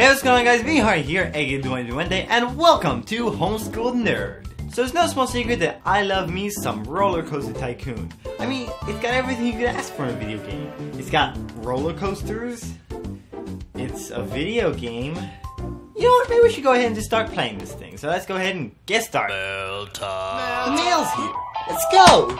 Hey, what's going on, guys? Vinnie Harned here, aka Duende, and welcome to Homeschooled Nerd. So it's no small secret that I love me some Roller Coaster Tycoon. I mean, it's got everything you could ask for in a video game. It's got roller coasters, it's a video game. You know what, maybe we should go ahead and just start playing this thing. So let's go ahead and get started. Mail time. The mail's here. Let's go!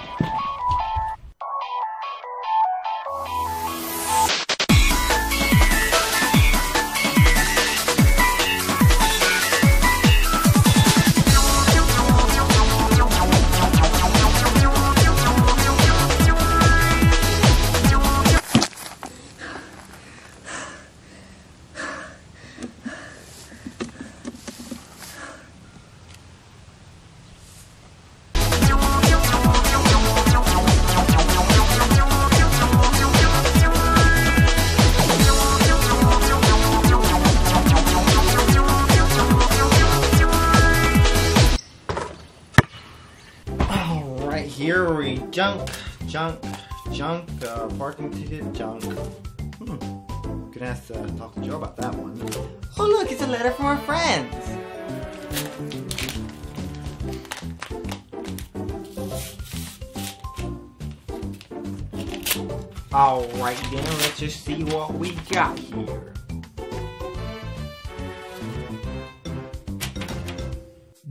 Here we junk, parking ticket, junk. Gonna have to talk to Joe about that one. Oh look, it's a letter from our friends! Alright then, let's just see what we got here.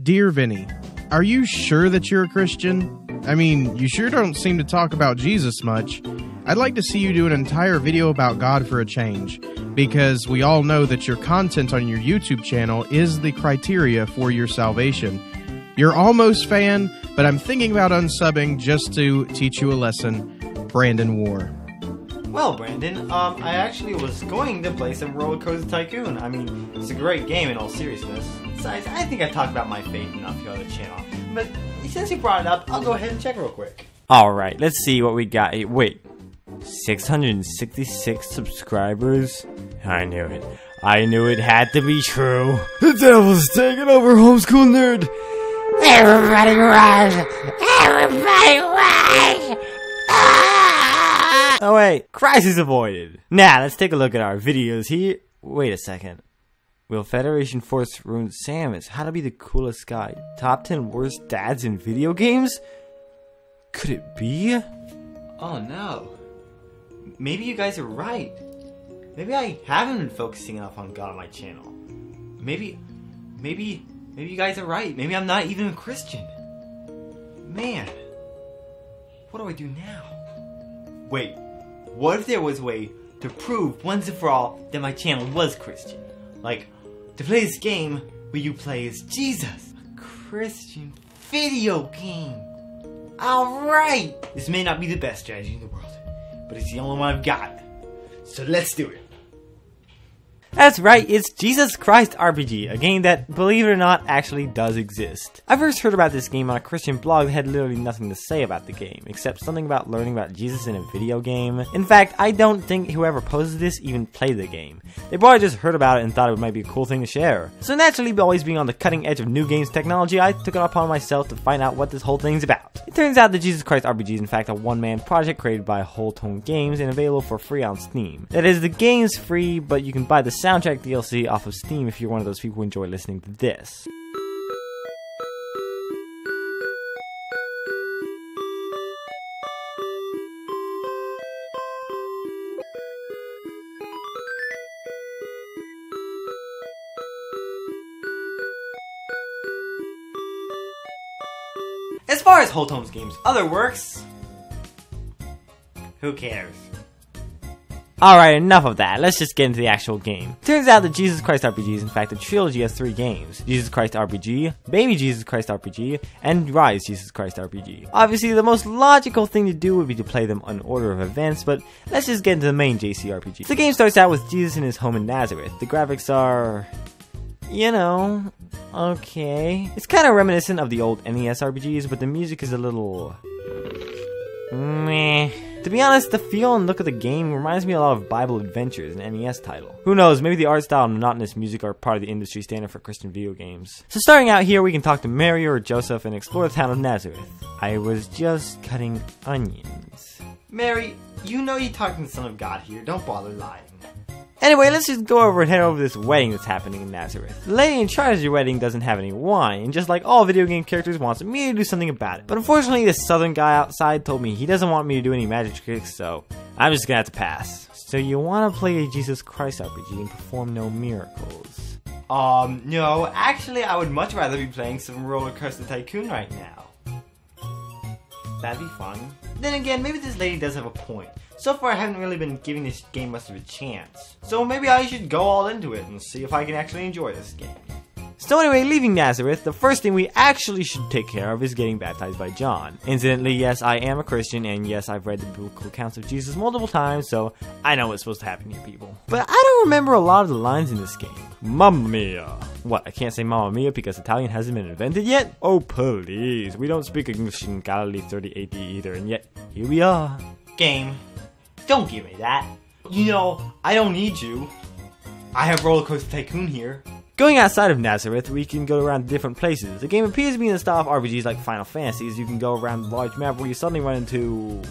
Dear Vinny, are you sure that you're a Christian? I mean, you sure don't seem to talk about Jesus much. I'd like to see you do an entire video about God for a change, because we all know that your content on your YouTube channel is the criteria for your salvation. You're almost fan, but I'm thinking about unsubbing just to teach you a lesson. Brandon Warr. Well, Brandon, I actually was going to play some Roller Coaster Tycoon. I mean, it's a great game in all seriousness. Besides, I think I talked about my faith enough here on the channel. But since you brought it up, I'll go ahead and check real quick. Alright, let's see what we got. Wait, 666 subscribers? I knew it. I knew it had to be true. The devil's taking over Homeschooled Nerd. Everybody run! Everybody run! Ah! Oh wait, crisis avoided. Now, let's take a look at our videos here. Wait a second. Will Federation Force ruin Samus? How to be the coolest guy? Top 10 worst dads in video games? Could it be? Oh no. Maybe you guys are right. Maybe I haven't been focusing enough on God on my channel. Maybe you guys are right. Maybe I'm not even a Christian. Man. What do I do now? Wait. What if there was a way to prove once and for all that my channel was Christian? Like, to play this game where you play as Jesus. A Christian video game. Alright! This may not be the best strategy in the world, but it's the only one I've got. So let's do it. That's right, it's Jesus Christ RPG, a game that, believe it or not, actually does exist. I first heard about this game on a Christian blog that had literally nothing to say about the game, except something about learning about Jesus in a video game. In fact, I don't think whoever posted this even played the game. They probably just heard about it and thought it might be a cool thing to share. So naturally, always being on the cutting edge of new games technology, I took it upon myself to find out what this whole thing's about. It turns out that Jesus Christ RPG is in fact a one-man project created by Whole Tone Games and available for free on Steam. That is, the game's free, but you can buy the soundtrack DLC off of Steam if you're one of those people who enjoy listening to this. As far as Whole Tone's Games' other works, who cares? Alright, enough of that. Let's just get into the actual game. Turns out that Jesus Christ RPG is in fact a trilogy of 3 games. Jesus Christ RPG, Baby Jesus Christ RPG, and Rise Jesus Christ RPG. Obviously, the most logical thing to do would be to play them in order of events, but let's just get into the main JCRPG. The game starts out with Jesus in his home in Nazareth. The graphics are, you know, okay. It's kind of reminiscent of the old NES RPGs, but the music is a little meh. To be honest, the feel and look of the game reminds me a lot of Bible Adventures, an NES title. Who knows, maybe the art style and monotonous music are part of the industry standard for Christian video games. So starting out here, we can talk to Mary or Joseph and explore the town of Nazareth. I was just cutting onions. Mary, you know you're talking to the Son of God here, don't bother lying. Anyway, let's just go over and head over this wedding that's happening in Nazareth. The lady in charge of your wedding doesn't have any wine, and just like all video game characters, wants me to do something about it. But unfortunately, this southern guy outside told me he doesn't want me to do any magic tricks, so I'm just gonna have to pass. So you want to play a Jesus Christ RPG and perform no miracles? No, actually I would much rather be playing some Roller Coaster Tycoon right now. That'd be fun. Then again, maybe this lady does have a point. So far I haven't really been giving this game much of a chance. So maybe I should go all into it and see if I can actually enjoy this game. So anyway, leaving Nazareth, the first thing we actually should take care of is getting baptized by John. Incidentally, yes, I am a Christian, and yes, I've read the biblical accounts of Jesus multiple times, so I know what's supposed to happen here, people. But I don't remember a lot of the lines in this game. Mamma mia. What, I can't say Mamma mia because Italian hasn't been invented yet? Oh please, we don't speak English in Galilee 30 AD either, and yet, here we are. Game, don't give me that. You know, I don't need you. I have Roller Coaster Tycoon here. Going outside of Nazareth, we can go around different places. The game appears to be in the style of RPGs like Final Fantasy, as you can go around a large map where you suddenly run into,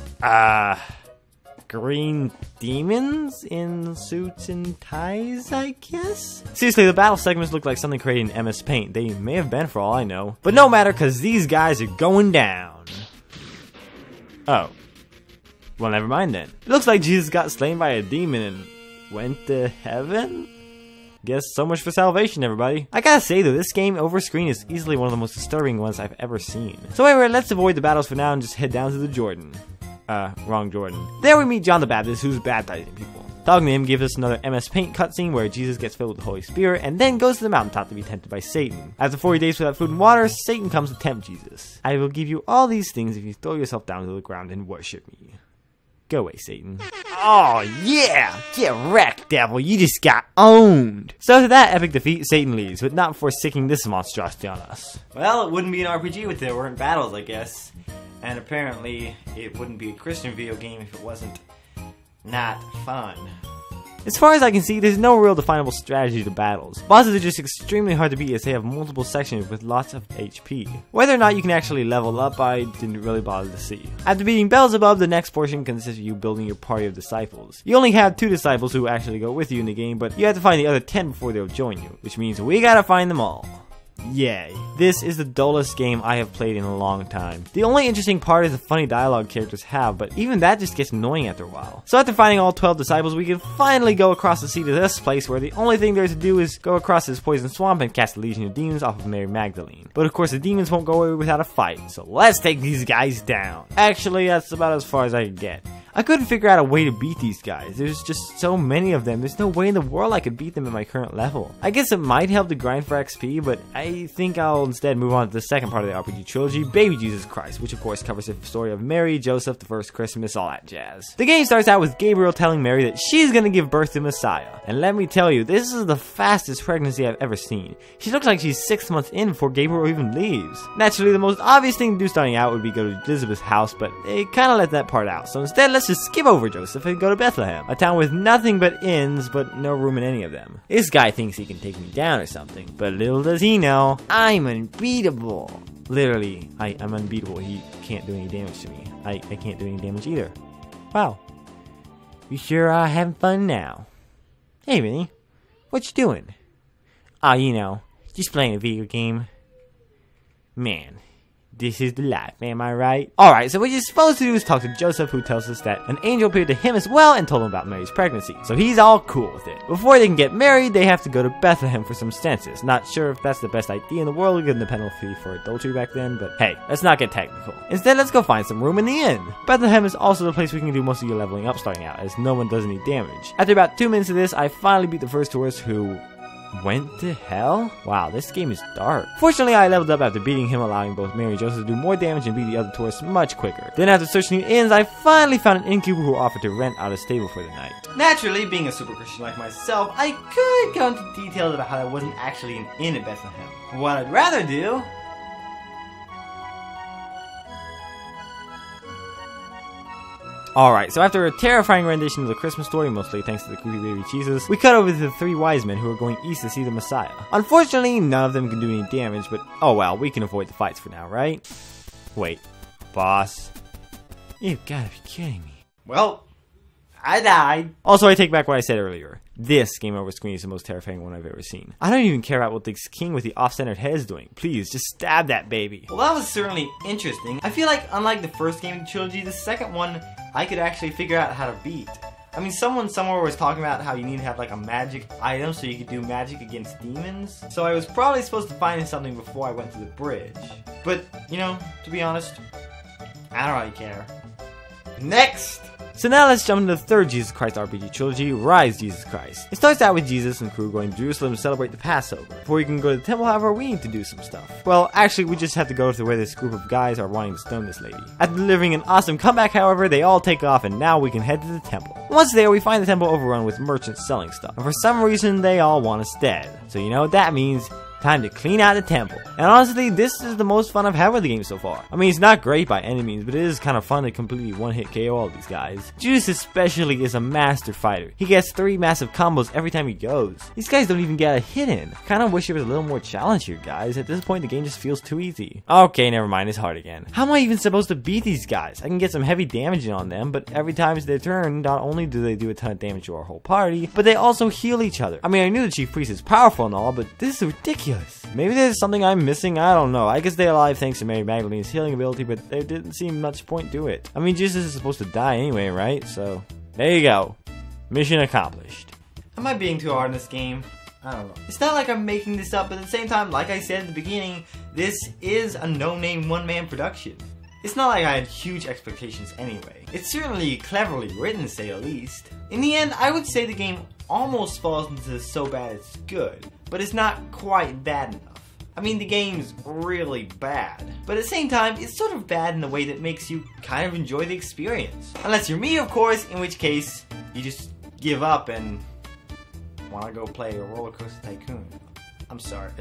green demons in suits and ties, I guess? Seriously, the battle segments look like something created in MS Paint. They may have been for all I know. But no matter, cause these guys are going down. Oh. Well, never mind then. It looks like Jesus got slain by a demon and went to heaven? Guess so much for salvation, everybody. I gotta say though, this game over screen is easily one of the most disturbing ones I've ever seen. So anyway, let's avoid the battles for now and just head down to the Jordan. Wrong Jordan. There we meet John the Baptist, who's baptizing people. Talking to him gives us another MS Paint cutscene where Jesus gets filled with the Holy Spirit and then goes to the mountaintop to be tempted by Satan. After 40 days without food and water, Satan comes to tempt Jesus. I will give you all these things if you throw yourself down to the ground and worship me. Go away, Satan. Oh, yeah! Get wrecked, devil. You just got owned. So after that epic defeat, Satan leaves, but not before sicking this monstrosity on us. Well, it wouldn't be an RPG if there weren't battles, I guess. And apparently, it wouldn't be a Christian video game if it wasn't not fun. As far as I can see, there's no real definable strategy to battles. Bosses are just extremely hard to beat as they have multiple sections with lots of HP. Whether or not you can actually level up, I didn't really bother to see. After beating Beelzebub, the next portion consists of you building your party of disciples. You only have 2 disciples who actually go with you in the game, but you have to find the other 10 before they'll join you, which means we gotta find them all. Yay. This is the dullest game I have played in a long time. The only interesting part is the funny dialogue characters have, but even that just gets annoying after a while. So after finding all 12 disciples, we can finally go across the sea to this place where the only thing there is to do is go across this poison swamp and cast a legion of demons off of Mary Magdalene. But of course the demons won't go away without a fight, so let's take these guys down. Actually, that's about as far as I could get. I couldn't figure out a way to beat these guys. There's just so many of them. There's no way in the world I could beat them at my current level. I guess it might help to grind for XP, but I think I'll instead move on to the second part of the RPG trilogy, Baby Jesus Christ, which of course covers the story of Mary, Joseph, the first Christmas, all that jazz. The game starts out with Gabriel telling Mary that she's gonna give birth to Messiah. And let me tell you, this is the fastest pregnancy I've ever seen. She looks like she's 6 months in before Gabriel even leaves. Naturally, the most obvious thing to do starting out would be go to Elizabeth's house, but they kinda let that part out. So instead, let's just skip over Joseph and go to Bethlehem, a town with nothing but inns, but no room in any of them. This guy thinks he can take me down or something, but little does he know, I'm unbeatable. Literally, I'm unbeatable. He can't do any damage to me. I can't do any damage either. Wow. You sure are having fun now. Hey, Vinny. What you doing? Oh, you know, just playing a video game. Man. This is the life, am I right? Alright, so what you're supposed to do is talk to Joseph, who tells us that an angel appeared to him as well and told him about Mary's pregnancy. So he's all cool with it. Before they can get married, they have to go to Bethlehem for some census. Not sure if that's the best idea in the world given the penalty for adultery back then, but hey, let's not get technical. Instead, let's go find some room in the inn. Bethlehem is also the place we can do most of your leveling up starting out, as no one does any damage. After about 2 minutes of this, I finally beat the first tourist who went to hell? Wow, this game is dark. Fortunately, I leveled up after beating him, allowing both Mary and Joseph to do more damage and beat the other tourists much quicker. Then after searching the inns, I finally found an innkeeper who offered to rent out a stable for the night. Naturally, being a super Christian like myself, I could go into details about how there wasn't actually an inn in Bethlehem. What I'd rather do Alright, so after a terrifying rendition of the Christmas story, mostly thanks to the creepy baby Jesus, we cut over to the 3 wise men who are going east to see the Messiah. Unfortunately, none of them can do any damage, but oh well, we can avoid the fights for now, right? Wait, boss? You've gotta be kidding me. Well, I died. Also, I take back what I said earlier. This game over screen is the most terrifying one I've ever seen. I don't even care about what this king with the off-centered head is doing. Please, just stab that baby. Well, that was certainly interesting. I feel like, unlike the first game in the trilogy, the second one I could actually figure out how to beat. I mean, someone somewhere was talking about how you need to have like a magic item so you could do magic against demons. So I was probably supposed to find something before I went to the bridge. But, you know, to be honest, I don't really care. Next! So now let's jump into the third Jesus Christ RPG trilogy, Rise Jesus Christ. It starts out with Jesus and crew going to Jerusalem to celebrate the Passover. Before we can go to the temple, however, we need to do some stuff. Well, actually, we just have to go to where this group of guys are wanting to stone this lady. After delivering an awesome comeback, however, they all take off and now we can head to the temple. Once there, we find the temple overrun with merchants selling stuff. And for some reason, they all want us dead. So you know what that means? Time to clean out the temple. And honestly, this is the most fun I've had with the game so far. I mean, it's not great by any means, but it is kind of fun to completely one-hit KO all these guys. Judas especially is a master fighter. He gets 3 massive combos every time he goes. These guys don't even get a hit in. Kinda wish there was a little more challenge here, guys. At this point, the game just feels too easy. Okay, never mind, it's hard again. How am I even supposed to beat these guys? I can get some heavy damage in on them, but every time it's their turn, not only do they do a ton of damage to our whole party, but they also heal each other. I mean, I knew the Chief Priest is powerful and all, but this is ridiculous. Maybe there's something I'm missing, I don't know. I guess they're alive thanks to Mary Magdalene's healing ability, but there didn't seem much point to it. I mean, Jesus is supposed to die anyway, right? So, there you go. Mission accomplished. Am I being too hard in this game? I don't know. It's not like I'm making this up, but at the same time, like I said at the beginning, this is a no-name one-man production. It's not like I had huge expectations anyway. It's certainly cleverly written, to say the least. In the end, I would say the game almost falls into so bad it's good, but it's not quite bad enough. I mean, the game's really bad, but at the same time, it's sort of bad in a way that makes you kind of enjoy the experience. Unless you're me, of course, in which case, you just give up and want to go play a Roller Coaster Tycoon. I'm sorry,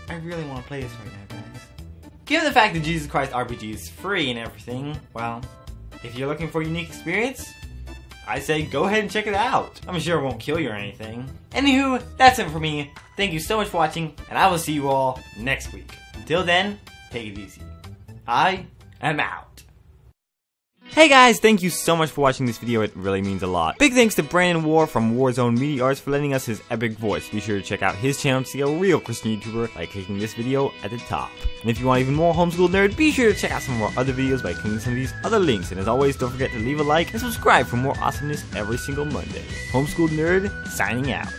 I really want to play this right now, guys. Given the fact that Jesus Christ RPG is free and everything, well, if you're looking for a unique experience, I say go ahead and check it out. I'm sure it won't kill you or anything. Anywho, that's it for me. Thank you so much for watching, and I will see you all next week. Until then, take it easy. I am out. Hey guys, thank you so much for watching this video, it really means a lot. Big thanks to Brandon Warr from Warzone Media Arts for lending us his epic voice. Be sure to check out his channel to see a real Christian YouTuber by clicking this video at the top. And if you want even more Homeschooled Nerd, be sure to check out some of our other videos by clicking some of these other links. And as always, don't forget to leave a like and subscribe for more awesomeness every single Monday. Homeschooled Nerd, signing out.